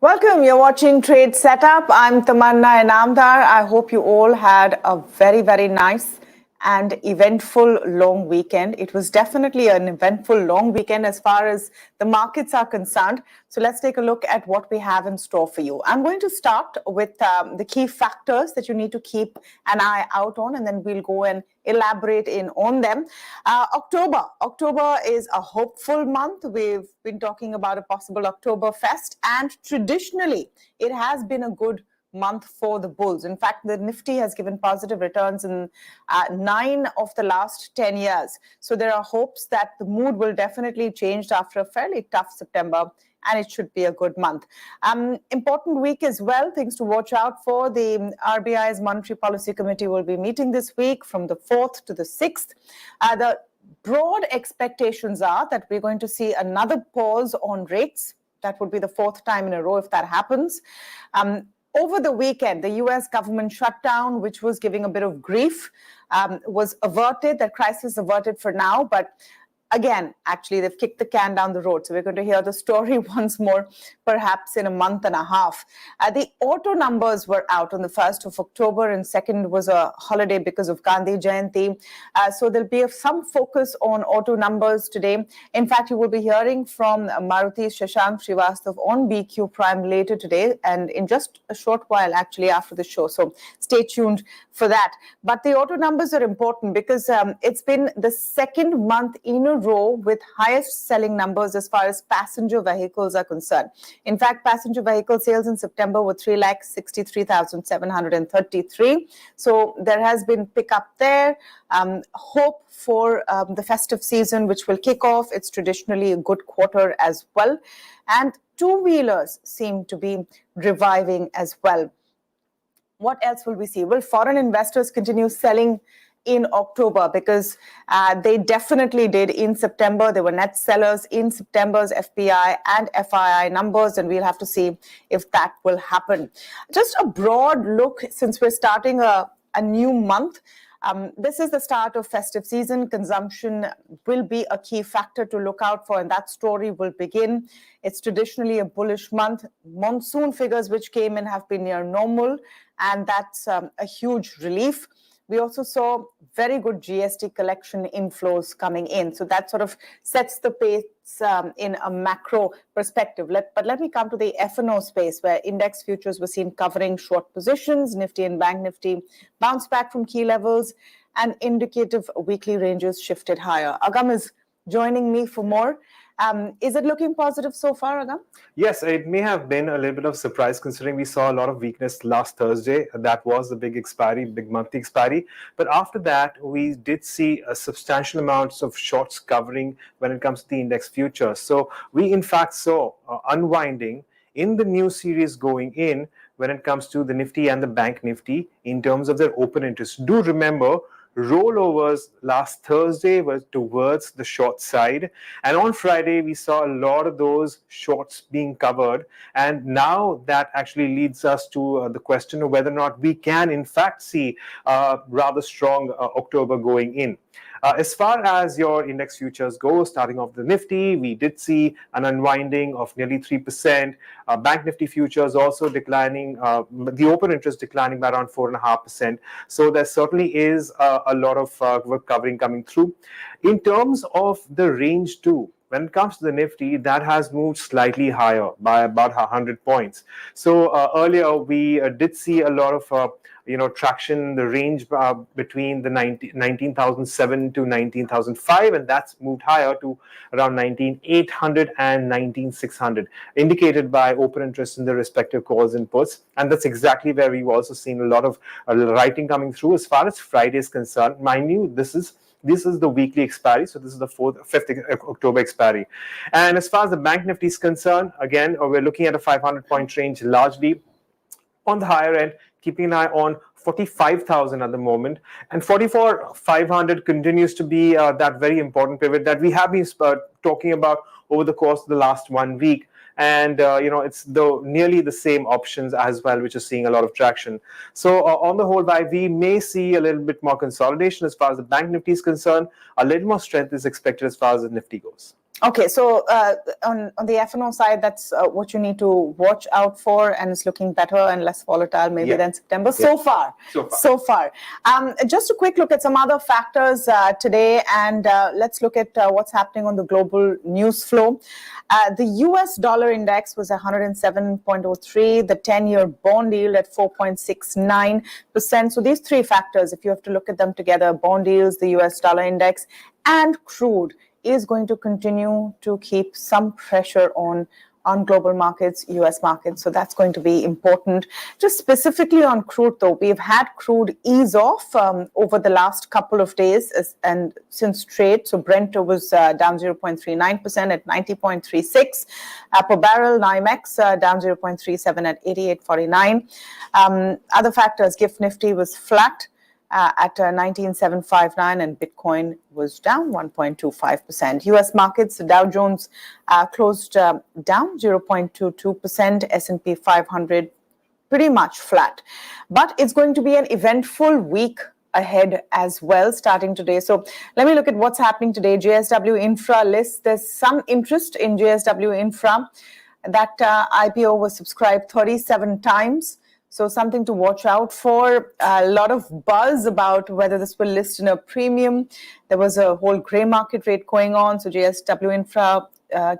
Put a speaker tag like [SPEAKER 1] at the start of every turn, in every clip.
[SPEAKER 1] Welcome. You're watching Trade Setup. I'm Tamanna Inamdar. I hope you all had a very, very nice and eventful long weekend. It was definitely an eventful long weekend as far as the markets are concerned. So let's take a look at what we have in store for you. I'm going to start with the key factors that you need to keep an eye out on, and then we'll go and elaborate in on them. October is a hopeful month. We've been talking about a possible Oktoberfest, and traditionally it has been a good month for the bulls. In fact, the Nifty has given positive returns in 9 of the last 10 years. So there are hopes that the mood will definitely change after a fairly tough September, and it should be a good month. Important week as well, things to watch out for. The RBI's Monetary Policy Committee will be meeting this week from the 4th to the 6th. The broad expectations are that we're going to see another pause on rates. That would be the 4th time in a row if that happens. Over the weekend, the US government shutdown, which was giving a bit of grief, was averted. That crisis averted for now, but again, actually, they've kicked the can down the road. So we're going to hear the story once more, perhaps in a month and a half. The auto numbers were out on the 1st of October, and 2nd was a holiday because of Gandhi Jayanti. So there'll be some focus on auto numbers today. In fact, you will be hearing from Maruti Shashank Srivastav on BQ Prime later today, and in just a short while, actually, after the show. So stay tuned for that. But the auto numbers are important because it's been the 2nd month in a row with highest selling numbers as far as passenger vehicles are concerned. In fact, passenger vehicle sales in September were 363,733. So there has been pickup there. Hope for the festive season, which will kick off. It's traditionally a good quarter as well. And two-wheelers seem to be reviving as well. What else will we see? Will foreign investors continue selling in October? Because they definitely did in September. They were net sellers in September's FPI and FII numbers, and we'll have to see if that will happen. Just a broad look, since we're starting a new month. This is the start of festive season. Consumption will be a key factor to look out for, and that story will begin. It's traditionally a bullish month. Monsoon figures which came in have been near normal, and that's a huge relief. We also saw very good GST collection inflows coming in. So that sort of sets the pace in a macro perspective. But let me come to the F&O space, where index futures were seen covering short positions. Nifty and Bank Nifty bounced back from key levels, and indicative weekly ranges shifted higher. Agam is joining me for more. Is it looking positive so far, Agam?
[SPEAKER 2] Yes, it may have been a little bit of surprise considering we saw a lot of weakness last Thursday. That was the big expiry, big monthly expiry. But after that, we did see a substantial amounts of shorts covering when it comes to the index futures. So we in fact saw unwinding in the new series going in when it comes to the Nifty and the Bank Nifty in terms of their open interest. Do remember, rollovers last Thursday were towards the short side, and on Friday we saw a lot of those shorts being covered, and now that actually leads us to the question of whether or not we can in fact see rather strong October going in. As far as your index futures go, starting off the Nifty, we did see an unwinding of nearly 3%. Bank Nifty futures also declining, the open interest declining by around 4.5%. So there certainly is a lot of covering coming through. In terms of the range too, when it comes to the Nifty, that has moved slightly higher by about 100 points. So earlier we did see a lot of traction, the range between the 19,007 to 19,005, and that's moved higher to around 19,800 and 19,600, indicated by open interest in the respective calls and puts. And that's exactly where we've also seen a lot of writing coming through. As far as Friday is concerned, mind you, this is the weekly expiry, so this is the 5th October expiry. And as far as the Bank Nifty is concerned, again, we're looking at a 500-point range largely on the higher end, keeping an eye on 45,000 at the moment, and 44,500 continues to be that very important pivot that we have been talking about over the course of the last 1 week. And it's nearly the same options as well, which is seeing a lot of traction. So on the whole, we may see a little bit more consolidation as far as the Bank Nifty is concerned. A little more strength is expected as far as the Nifty goes.
[SPEAKER 1] Okay, so on the F&O side, that's what you need to watch out for, and it's looking better and less volatile maybe than September so far. Just a quick look at some other factors today, and let's look at what's happening on the global news flow. The US dollar index was 107.03, the 10-year bond yield at 4.69%. So these three factors, if you have to look at them together, bond yields, the US dollar index, and crude, is going to continue to keep some pressure on global markets, US markets. So that's going to be important. Just specifically on crude, though, we've had crude ease off over the last couple of days and since trade. So Brent was down 0.39% at 90.36 per barrel. NYMEX down 0.37 at 88.49. Other factors, GIFT Nifty was flat at 19,759, and Bitcoin was down 1.25%. US markets, the Dow Jones closed down 0.22%, S&P 500 pretty much flat. But it's going to be an eventful week ahead as well, starting today. So let me look at what's happening today. JSW Infra lists. There's some interest in JSW Infra. That IPO was subscribed 37 times. So something to watch out for. A lot of buzz about whether this will list in a premium. There was a whole grey market rate going on. So JSW Infra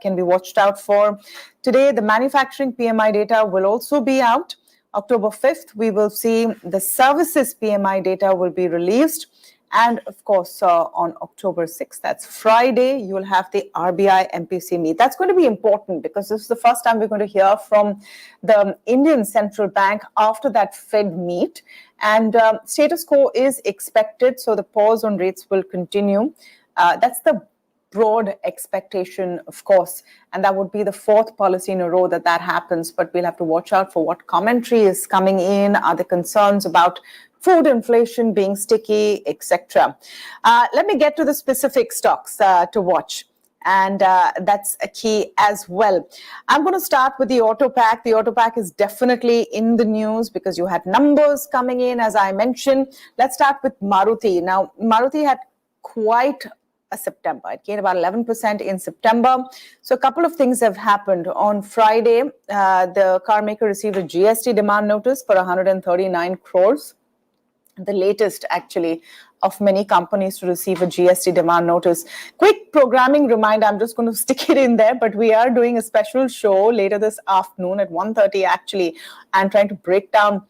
[SPEAKER 1] can be watched out for. Today, the manufacturing PMI data will also be out. October 5th, we will see the services PMI data will be released. And of course, on October 6th, that's Friday, you will have the RBI MPC meet. That's going to be important because this is the first time we're going to hear from the Indian Central Bank after that Fed meet. And status quo is expected, so the pause on rates will continue. That's the broad expectation, of course, and that would be the fourth policy in a row that happens. But we'll have to watch out for what commentary is coming in. Are there concerns about food inflation being sticky, etc. Let me get to the specific stocks to watch. And that's a key as well. I'm going to start with the auto pack. The auto pack is definitely in the news because you had numbers coming in, as I mentioned. Let's start with Maruti. Now, Maruti had quite a September. It gained about 11% in September. So a couple of things have happened. On Friday, the car maker received a GST demand notice for 139 crores. The latest, actually, of many companies to receive a GST demand notice. Quick programming reminder, I'm just going to stick it in there, but we are doing a special show later this afternoon at 1:30 actually, and trying to break down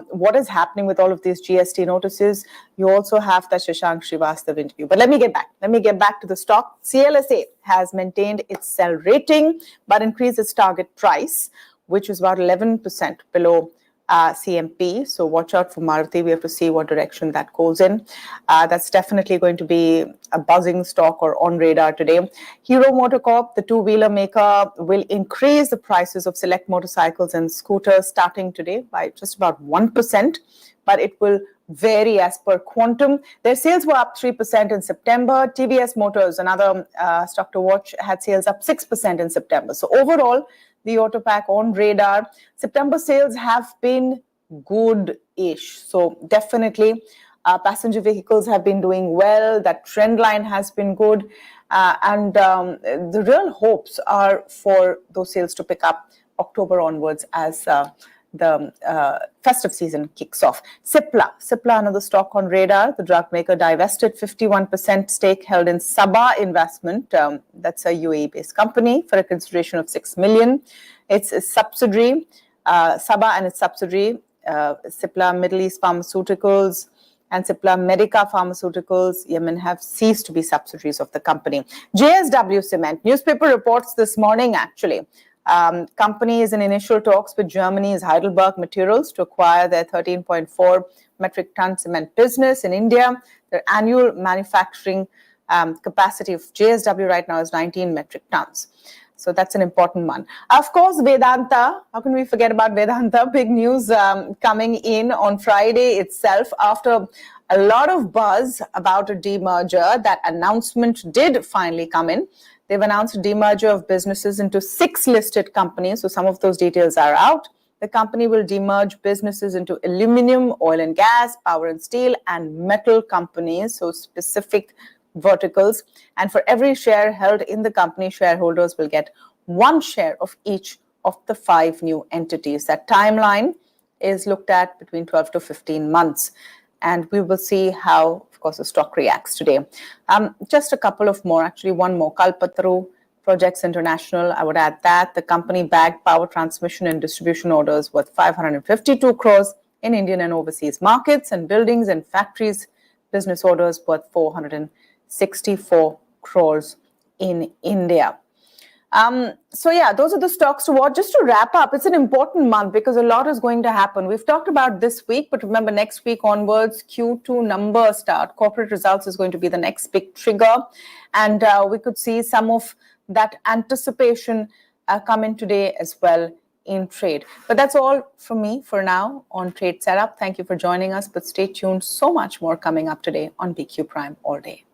[SPEAKER 1] what is happening with all of these GST notices. You also have the Shashank Srivastav interview. But let me get back to the stock. CLSA has maintained its sell rating, but increased its target price, which is about 11% below CMP. So watch out for Maruti. We have to see what direction that goes in. That's definitely going to be a buzzing stock or on radar today. Hero MotoCorp, the two-wheeler maker, will increase the prices of select motorcycles and scooters starting today by just about 1%, but it will vary as per quantum. Their sales were up 3% in September. TVS Motors, another stock to watch, had sales up 6% in September. So overall, the auto pack on radar. September sales have been good-ish. So definitely passenger vehicles have been doing well. That trend line has been good. And the real hopes are for those sales to pick up October onwards as the festive season kicks off. Cipla, another stock on radar. The drug maker divested 51% stake held in Sabah Investment. That's a UAE-based company for a consideration of $6 million. It's a subsidiary, Sabah and its subsidiary, Cipla Middle East Pharmaceuticals and Cipla Medica Pharmaceuticals, Yemen, have ceased to be subsidiaries of the company. JSW Cement, newspaper reports this morning actually. Company is in initial talks with Germany's Heidelberg Materials to acquire their 13.4 metric ton cement business in India. Their annual manufacturing capacity of JSW right now is 19 metric tons. So that's an important one. Of course, Vedanta. How can we forget about Vedanta? Big news coming in on Friday itself after a lot of buzz about a demerger. That announcement did finally come in. They've announced a demerger of businesses into 6 listed companies. So some of those details are out. The company will demerge businesses into aluminum, oil and gas, power and steel, and metal companies. So specific verticals. And for every share held in the company, shareholders will get 1 share of each of the 5 new entities. That timeline is looked at between 12 to 15 months. And we will see how, of course, the stock reacts today. Just a couple of more, actually one more. Kalpataru Projects International, I would add that. The company bagged power transmission and distribution orders worth 552 crores in Indian and overseas markets, and buildings and factories business orders worth 464 crores in India. So yeah, those are the stocks to watch. Just to wrap up, it's an important month because a lot is going to happen. We've talked about this week, but remember next week onwards, Q2 numbers start. Corporate results is going to be the next big trigger. And we could see some of that anticipation come in today as well in trade. But that's all from me for now on Trade Setup. Thank you for joining us, but stay tuned. So much more coming up today on BQ Prime all day.